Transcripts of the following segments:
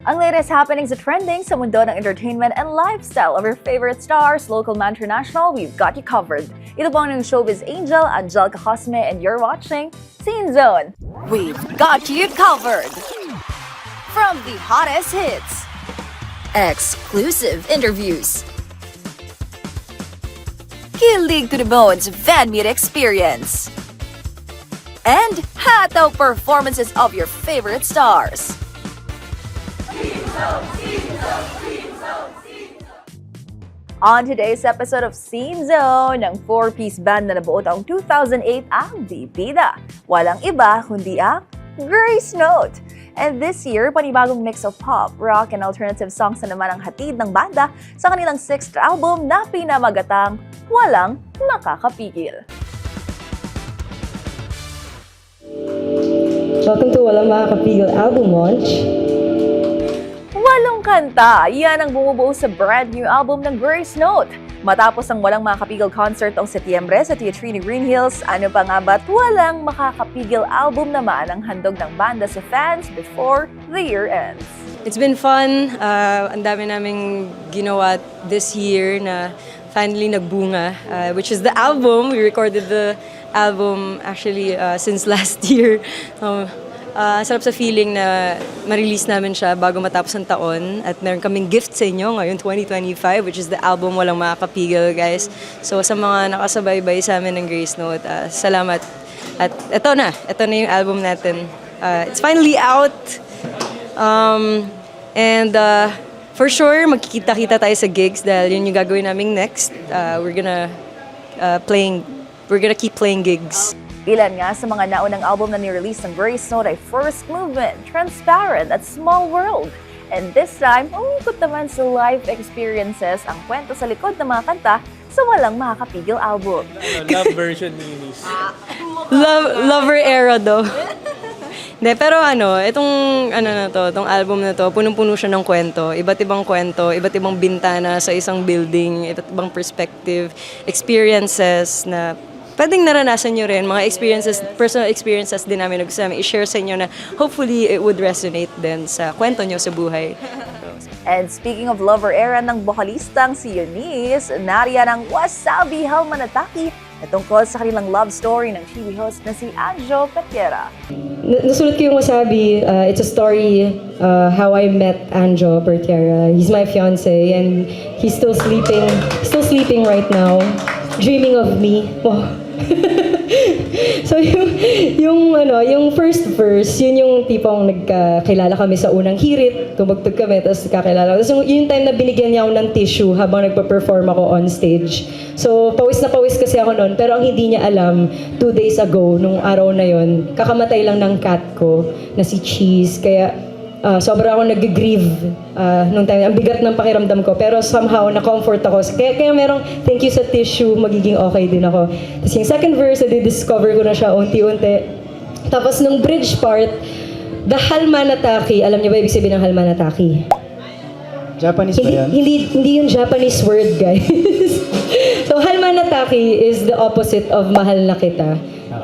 Ang latest happenings at trending sa mundo ng entertainment and lifestyle of your favorite stars, local man, international, we've got you covered. Ito po ang ng showbiz angel, Angelica Cosme, and you're watching Scene Zone. We've got you covered! From the hottest hits, exclusive interviews, kilig to the bones fan meet experience, and hataw performances of your favorite stars. On today's episode of Scene Zone, ng 4-piece band na nabuo taong 2008 ang Bibida. Walang iba kundi ang Grace Note. And this year, panibagong mix of pop, rock, and alternative songs na naman ang hatid ng banda sa kanilang 6th album na pinamagatang Walang Makakapigil. Welcome to Walang Makakapigil album launch. 8 kanta, yan ang bumubuo sa brand new album ng Grace Note. Matapos ang Walang Makakapigil concert noong Setyembre sa Teatrino Green Hills, ano pa nga ba't Walang Makakapigil album naman ang handog ng banda sa fans before the year ends. It's been fun. Ang dami naming ginawa this year na finally nagbunga, which is the album. We recorded the album actually since last year. Sarap sa feeling na ma-release namin siya bago matapos ang taon at meron kaming gift sa inyo ngayon 2025, which is the album Walang Makakapigil, guys. So sa mga nakasabaybay sa amin ng Grace Note, salamat. At ito na yung album natin. It's finally out. And for sure, magkikita-kita tayo sa gigs dahil yun yung gagawin naming next. We're gonna keep playing gigs. Ilan nga sa mga naunang album na ni-release ng Grace Note ay First Movement, Transparent at Small World. And this time, umikot naman sa live experiences ang kwento sa likod ng mga kanta sa Walang Makakapigil album. Love version ni Miss. Lover era do. Hindi, pero itong album na to, punong-puno siya ng kwento. Iba't ibang kwento, iba't ibang bintana sa isang building, iba't ibang perspective, experiences na pwedeng naranasan nyo rin, mga experiences, personal experiences din namin i-share sa inyo na hopefully it would resonate din sa kwento nyo sa buhay. And speaking of lover era ng bokalistang si Eunice, nariyan ang Wasabi Halmanataki na tungkol sa kanilang love story ng TV host na si Anjo Petiera. Nasulat ko yung Wasabi. It's a story how I met Anjo Petiera. He's my fiancé and he's still sleeping right now, dreaming of me. Oh. So yung first verse, yun yung tipong nagkakilala kami sa unang hirit, tumugtog kami, tapos kakilala. Tapos yung time na binigyan niya ako ng tissue habang nagpa-perform ako on stage. So pawis na pawis kasi ako noon, pero ang hindi niya alam, 2 days ago, nung araw na yon, kakamatay lang ng cat ko na si Cheese. Kaya sobra ako nag-grieve nung time. Ang bigat ng pakiramdam ko. Pero somehow, na-comfort ako. Kaya merong thank you sa tissue, magiging okay din ako. Tapos yung second verse, na-discover ko na siya unti-unti. Tapos nung bridge part, the Halmanataki, alam niyo ba ibig sabihin ng Halmanataki? Japanese ba yan? Hindi yung Japanese word, guys. So Halmanataki is the opposite of mahal na kita.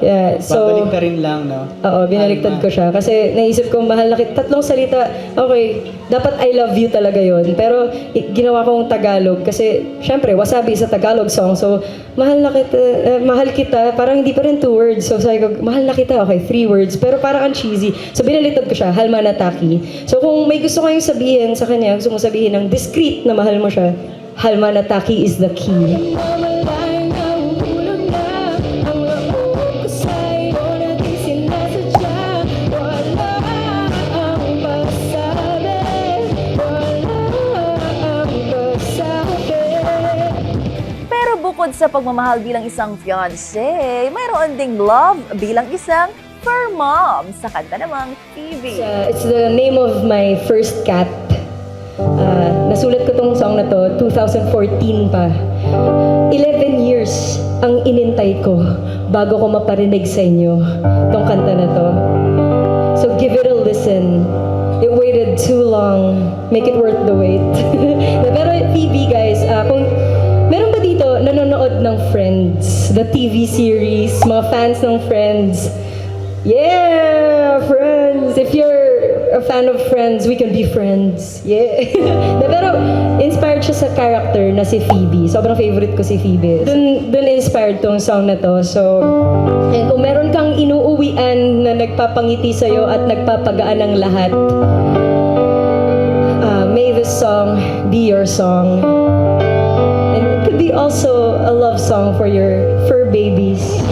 Yeah, so, babalik ka rin lang, no? Oo, binaliktad ko siya. Kasi naisip ko, mahal na kita. 3 salita, okay, dapat I love you talaga yon. Pero ginawa kong Tagalog kasi, syempre, Wasabi sa Tagalog song. So, mahal kita, parang hindi pa rin 2 words. So, sabi ko, mahal na kita, okay, 3 words. Pero parang ang cheesy. So, binaliktad ko siya, Halmanataki. So, kung may gusto kayong sabihin sa kanya, gusto mo sabihin ng discreet na mahal mo siya, Halmanataki is the key. Bukod sa pagmamahal bilang isang fiancé, mayroon ding love bilang isang fur mom sa kanta namang TV. It's the name of my first cat. Nasulat ko tong song na to, 2014 pa. 11 years ang inintay ko bago ko maparinig sa inyo tong kanta na to. So give it a listen. It waited too long. Make it worth the wait. Pero TV, guys, kung meron ba dito nanonood ng Friends, the TV series, mga fans ng Friends? Yeah, Friends! If you're you're a fan of Friends, we can be friends. Yeah. Pero inspired siya sa character na si Phoebe. Sobrang favorite ko si Phoebe. Dun inspired tong song na to. So, and kung meron kang inuuwian na nagpapangiti sa'yo at nagpapagaan ng lahat, may this song be your song. And it could be also a love song for your fur babies.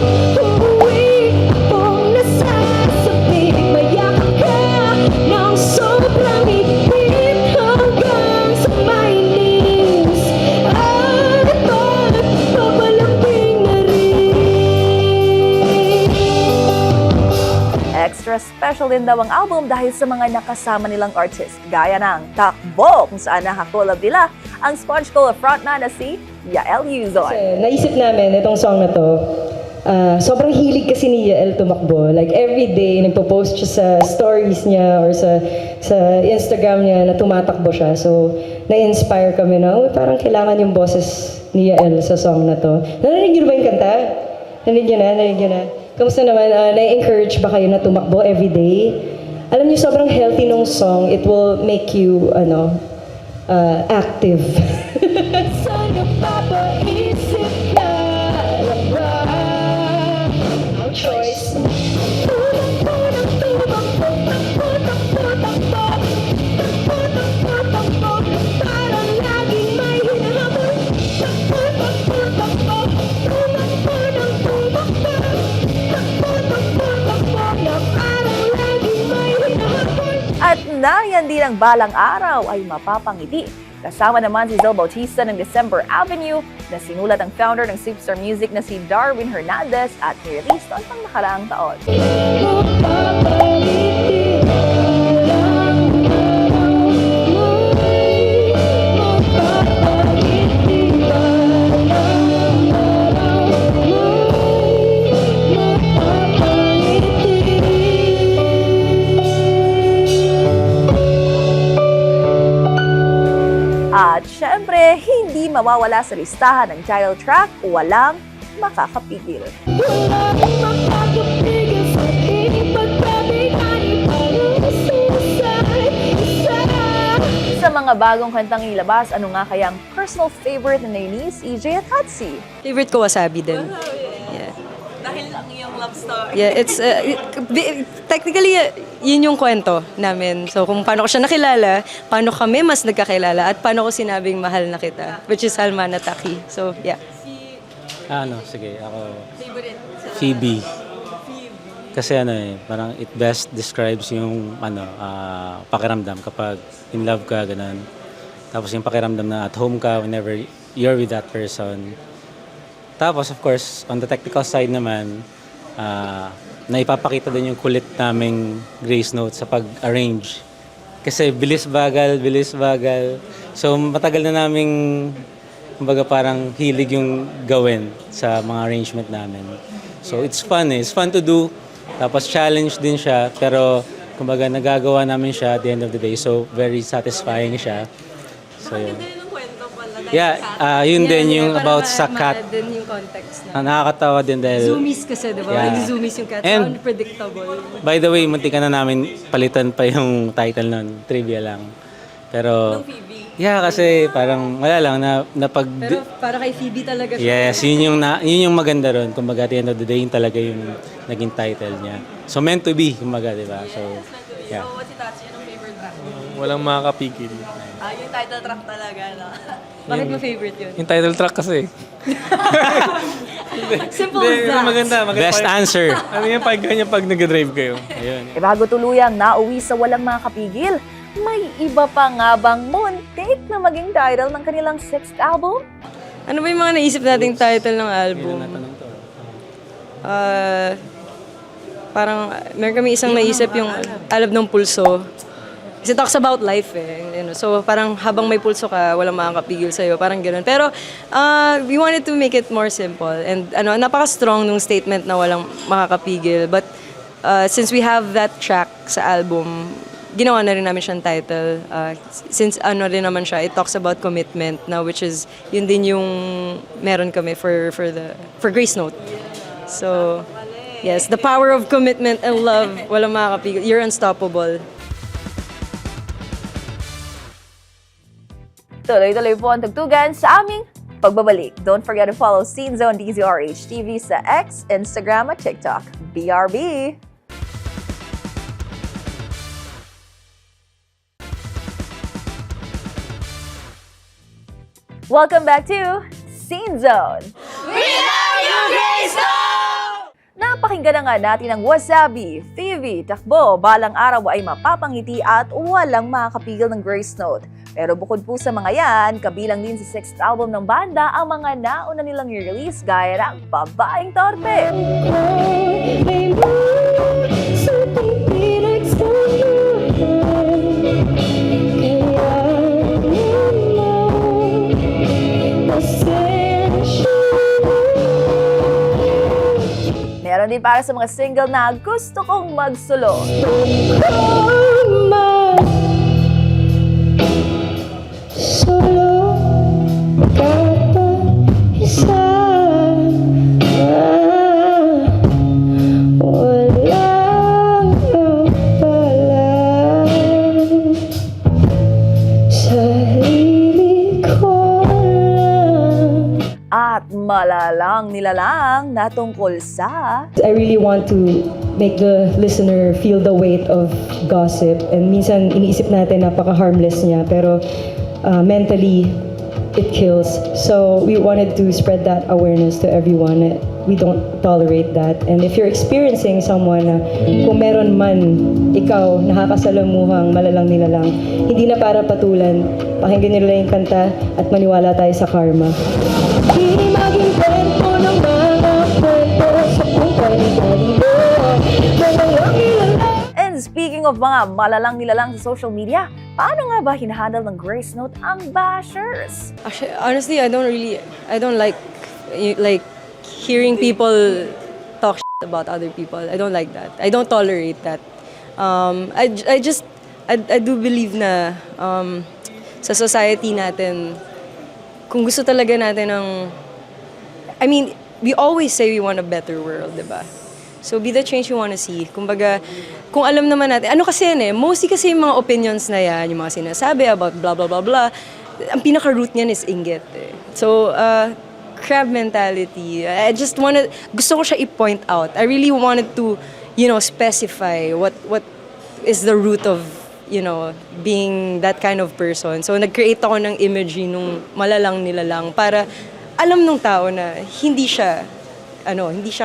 Extra special din daw ang album dahil sa mga nakasama nilang artist, gaya ng Takbo, kung saan nakakolab nila ang Sponge Cola frontman na si Yael Yuzon. Kasi naisip namin itong song na to, sobrang hilig kasi ni Yael tumakbo. Like every day, nagpo-post siya sa stories niya or sa Instagram niya na tumatakbo siya. So, na-inspire kami na, parang kailangan yung boses ni Yael sa song na to. Narinig niyo ba yung kanta? Narinig niyo na? Kamusta naman? Na-encourage ba kayo na tumakbo every day? Alam niyo, sobrang healthy nung song. It will make you, active. Sana papaisip ka no choice. Parang laging may hinahabol. At nariyan din ang balang araw ay mapapangiti. Kasama naman si Zil Bautista ng December Avenue na sinulat ang founder ng Superstar Music na si Darwin Hernandez at nirelease noon pang nakaraang taon. At syempre, hindi mawawala sa listahan ng title track, Walang Makakapigil. Sa mga bagong kantang ilabas, ano nga kayang personal favorite na nainis, EJ at Hatsi? Favorite ko Wasabi din. Yeah. Dahil lang yung love story. Yeah, it's technically yun yung kwento namin. So kung paano ko siya nakilala, paano kami mas nagkakilala at paano ko sinabing mahal na kita, which is Salma Nataki. So yeah. Sige, ako Phoebe. Kasi parang it best describes yung pakiramdam kapag in love ka, ganun. Tapos yung pakiramdam na at home ka whenever you're with that person. Tapos, of course, on the technical side naman, naipapakita din yung kulit naming Grace Note sa pag-arrange. Kasi bilis bagal. So, matagal na naming, kumbaga parang hilig yung gawin sa mga arrangement namin. So, it's fun It's fun to do. Tapos, challenge din siya. Pero, kumbaga, nagagawa namin siya at the end of the day. So, very satisfying siya. So, yun. Yeah, yun din yung about sa cat. din yung context na. Nakakatawa din dahil... Zoomies kasi, diba? Yeah. Zoomies yung cat. And- Unpredictable. By the way, munti ka na namin palitan pa yung title nun. Trivia lang. Pero... Yeah, kasi parang wala lang na pag... Pero para kay Phoebe talaga siya. Yes, yun yung maganda ron. Kumbaga, at the end of the day, yun talaga yung naging title niya. So, meant to be, kumbaga, di ba? So, yeah. What's it, Hatsi? Anong favorite track? Walang makakapigil. Yung title track talaga, no? Bakit mo favorite yun? Yung title track kasi. Simple as that. Maganda. Best answer. Ano yung ganyan pag nag-drive kayo? Ayun. Bago tuluyang nauwi sa Walang Makakapigil, may iba pa nga bang muntik na maging title ng kanilang 6th album? Ano ba yung mga naisip nating title ng album? Parang meron kami isang naisip yung Alab ng Pulso. Kasi it talks about life So parang habang may pulso ka, walang makakapigil sa'yo. Parang gano'n. Pero we wanted to make it more simple. And napaka-strong nung statement na walang makakapigil. But since we have that track sa album, ginawa na rin namin siyang title. Since rin naman siya, it talks about commitment na which is yun din yung meron kami for Grace Note. So, yes, the power of commitment and love, walang makakapigil. You're unstoppable. Tuloy-tuloy po ang tugtugan sa aming pagbabalik. Don't forget to follow Scene Zone DZRH TV sa X, Instagram at TikTok. BRB! Welcome back to Scene Zone! Napakinggan na nga natin ang Wasabi, Phoebe, Takbo, balang araw ay mapapangiti at walang makakapigil ng Grace Note. Pero bukod po sa mga yan, kabilang din sa 6th album ng banda ang mga nauna nilang i-release gaya ng Babaeng Torpe. Meron din para sa mga single na gusto kong magsulo. Solo isa walang napala sarili ko lang. At malalang nilalang na tungkol sa... I really want to make the listener feel the weight of gossip, and minsan iniisip natin napaka-harmless niya pero mentally it kills. So we wanted to spread that awareness to everyone. We don't tolerate that. And if you're experiencing someone na kung meron man ikaw nakakasalamuhang malalang nilalang, hindi na para patulan, pakinggan nila yung kanta at maniwala tayo sa karma. Hindi maging kwento ng mga kwento sa buhay ko. And speaking of mga malalang nilalang sa social media, paano nga ba hinahandle ng Grace Note ang bashers? Actually, honestly, I don't like hearing people talk shit about other people. I don't like that. I don't tolerate that. I do believe na sa society natin, kung gusto talaga natin ng, I mean, we always say we want a better world, diba? So be the change you want to see. Kumbaga, kung alam naman natin, ano kasi yan mostly kasi yung mga opinions na yan, yung mga sinasabi about blah blah blah blah, ang pinaka-root niyan is inggit So, crab mentality. Gusto ko siya i-point out. I really wanted to, specify what is the root of, being that kind of person. So, nag-create ako ng imagery nung malalang nilalang para alam nung tao na hindi siya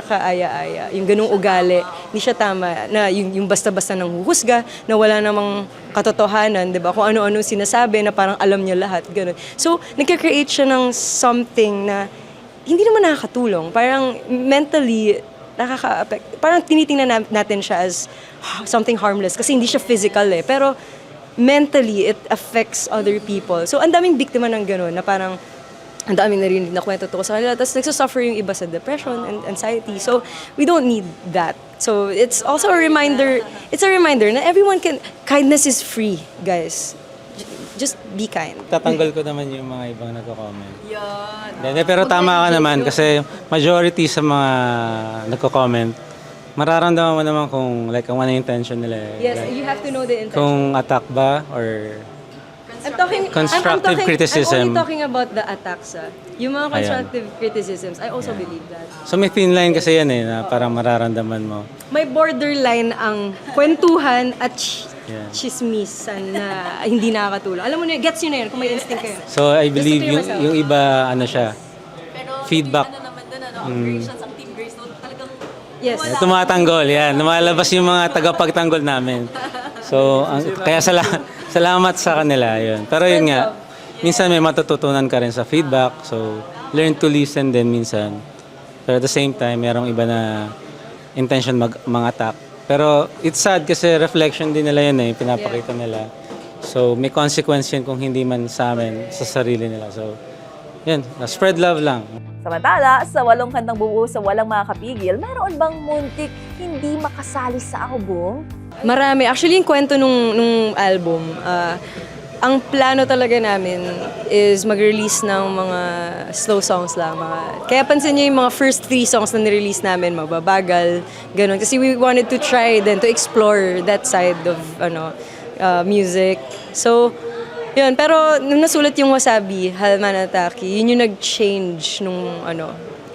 kaaya-aya, yung ganung ugali, hindi siya tama, na yung basta-basta nang huhusga, na wala namang katotohanan, di ba? Kung ano-ano sinasabi na parang alam niya lahat, ganun. So, nagka-create siya ng something na hindi naman nakakatulong. Parang mentally, nakaka-affect. Parang tinitingnan natin siya as something harmless kasi hindi siya physical pero mentally, it affects other people. So, ang daming biktima ng ganun na parang ang daming narinig na kwento to sa kanila. Tapos nagsasuffer yung iba sa depression and anxiety. So, we don't need that. So, it's also a reminder, na everyone kindness is free, guys. Just be kind. Tatanggal ko naman yung mga ibang nagko-comment. Yeah. Pero tama ka naman kasi majority sa mga nagko-comment, mararamdaman mo naman kung like ano yung intention nila. Yes, you have to know the intention. Kung attack ba or constructive I'm criticism. only talking about the attacks. Yung mga constructive criticisms, I also believe that. So may thin line kasi yan na parang mararamdaman mo. May borderline ang kwentuhan at chismisan na hindi nakakatulong. Alam mo na, gets yun na yun kung may instinct kayo. So I believe yung iba, feedback. Yes. Tumatanggol, yan. Lumalabas yung mga tagapagtanggol namin. So, kaya salamat sa kanila, yun. Pero yun nga, minsan may matututunan ka rin sa feedback. So, learn to listen din minsan. Pero at the same time, merong iba na intention mang-attack. Pero it's sad kasi reflection din nila yun pinapakita nila. So, may consequence yun kung hindi man sa amin, sa sarili nila. So, yun, spread love lang. Samantala, sa 8 kantang bubuo sa Walang Makakapigil, meron bang muntik hindi makasali sa album? Marami. Actually, yung kwento nung album, ang plano talaga namin is mag-release ng mga slow songs lang. Kaya pansin niyo yung mga first 3 songs na nirelease namin, mababagal, ganun. Kasi we wanted to try then to explore that side of music. So, Yun, pero nung nasulat yung Wasabi, Halmanataki, yun yung nag-change nung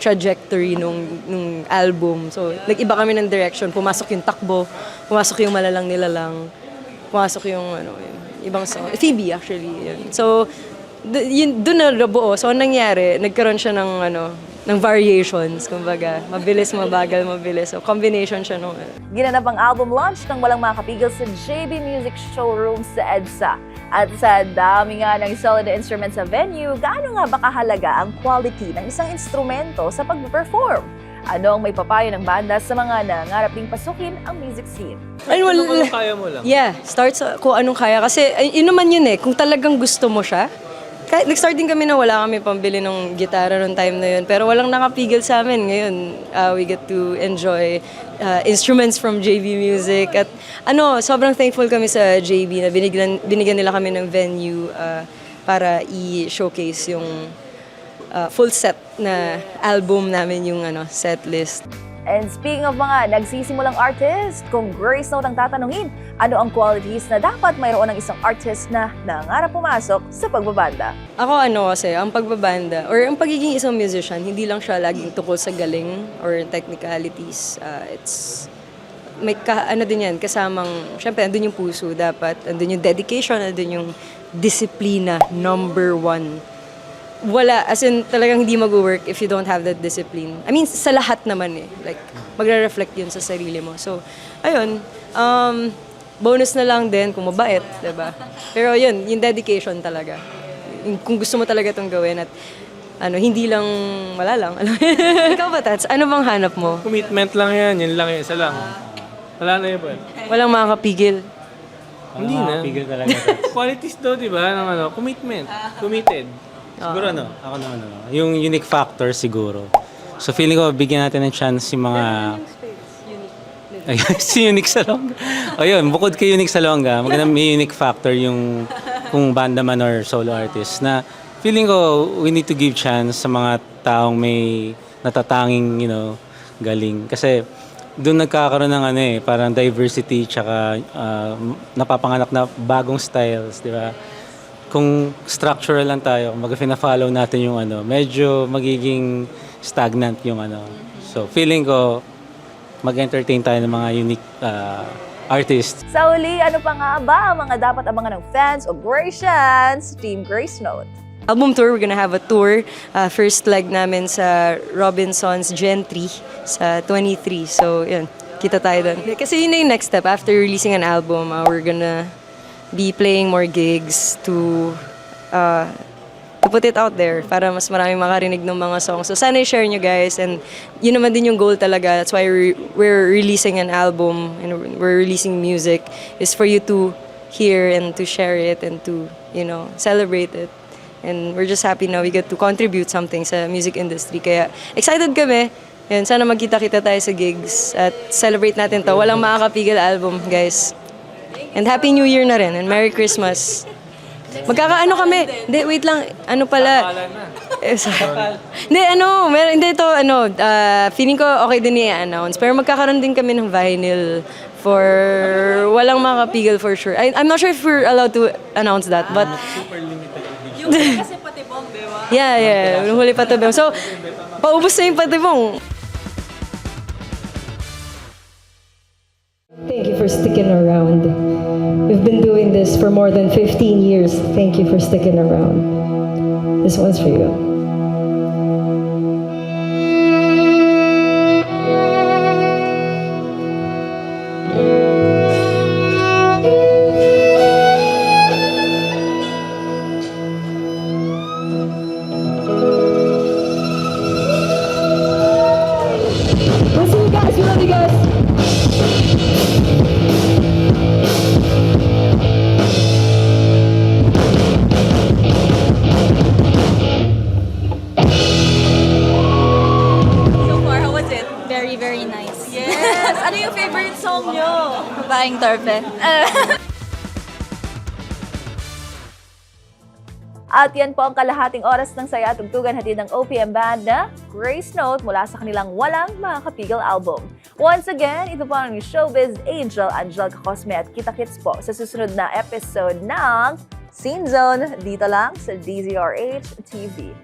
trajectory nung album. So, nag-iba kami ng direction. Pumasok yung takbo, pumasok yung malalang nilalang, pumasok yung yung ibang song. Phoebe, actually. Yun. So, doon na nabuo. So, anong nangyari, nagkaroon siya ng variations, kumbaga. Mabilis, mabagal, mabilis. So, combination siya nung Ginanap ang album launch ng walang makakapigil sa JB Music Showroom sa EDSA. At sa dami nga ng solid na instruments sa venue, gaano nga ba kahalaga ang quality ng isang instrumento sa pag-perform? Ano ang may papayo ng banda sa mga nangarap ding pasukin ang music scene? Ay, ano kung kaya mo lang. Yeah, start sa kung anong kaya. Kasi, yun naman yun kung talagang gusto mo siya. Kahit nag-start din kami na wala kami pambili ng gitara noong time na yun. Pero walang nakapigil sa amin. Ngayon, we get to enjoy instruments from JB Music. At sobrang thankful kami sa JB na binigyan nila kami ng venue para i-showcase yung full set na album namin, yung set list. And speaking of mga nagsisimulang artist, kung Grace Note ang tatanungin, ano ang qualities na dapat mayroon ng isang artist na nangarap pumasok sa pagbabanda? Ako kasi, ang pagbabanda, or ang pagiging isang musician, hindi lang siya laging tukol sa galing or technicalities. May din yan, kasamang, syempre, andun yung puso dapat, andun yung dedication, andun yung disiplina, number one. Wala, as in, talagang hindi mag-work if you don't have that discipline. I mean, sa lahat naman like, magre-reflect yun sa sarili mo. So, ayun, bonus na lang din kung mabait, diba? Pero yun, yung dedication talaga. Kung gusto mo talaga itong gawin at hindi lang, wala lang. Ikaw ba, Tats? Ano bang hanap mo? Commitment lang yan. Yan lang yung isa lang. Wala na yun po. Walang makakapigil. Hindi na. Pigil talaga. Qualities daw, di ba? Ng commitment. Committed. Siguro ako naman yung unique factor siguro. So feeling ko bigyan natin ng chance si mga si Unique Salonga. Ayun, bukod kay Unique Salonga, maganda may unique factor yung kung banda man or solo artist na feeling ko we need to give chance sa mga taong may natatanging, galing. Kasi doon nagkakaroon ng parang diversity tsaka napapanganak na bagong styles, di ba? Kung structural lang tayo, mag-fina-follow natin yung medyo magiging stagnant yung So, feeling ko, mag-entertain tayo ng mga unique artists. Sa uli, ano pa nga ba ang mga dapat abangan ng fans o Gracians Team Grace Note? Album tour, we're gonna have a tour. First leg namin sa Robinson's Gentry sa 23. So, yun, kita tayo doon. Kasi yun na yung next step. After releasing an album, we're gonna be playing more gigs to put it out there para mas maraming makarinig ng mga songs. So sana i-share nyo guys, and yun naman din yung goal talaga. That's why we're releasing an album and we're releasing music, is for you to hear and to share it and to, celebrate it. And we're just happy na we get to contribute something sa music industry. Kaya excited kami. Yan, sana magkita-kita tayo sa gigs at celebrate natin to. Walang makakapigil album, guys. And Happy New Year na rin, and Merry Christmas. Magkakaano kami? Hindi, wait lang. Ano pala? Hindi, hindi ito, feeling ko okay din i-announce. Pero magkakaroon din kami ng vinyl for walang makakapigil for sure. I'm not sure if we're allowed to announce that, but... Super limited edition. Yung kasi patibong, di ba? Yeah. Yung huli patibong. So, paubos na yung patibong. Thank you for sticking around. We've been doing this for more than 15 years. Thank you for sticking around. This one's for you. We'll see you guys. We love you guys. So far, how was it? Very, very nice. Yes! Ano yung favorite song nyo? Babaeng torpe. At yan po ang kalahating oras ng saya at tugtugan hatid ng OPM Band na Grace Note mula sa kanilang Walang Makakapigil album. Once again, ito po ang showbiz Angel Cosme at kita-kits po sa susunod na episode ng Scene Zone, dito lang sa DZRH TV.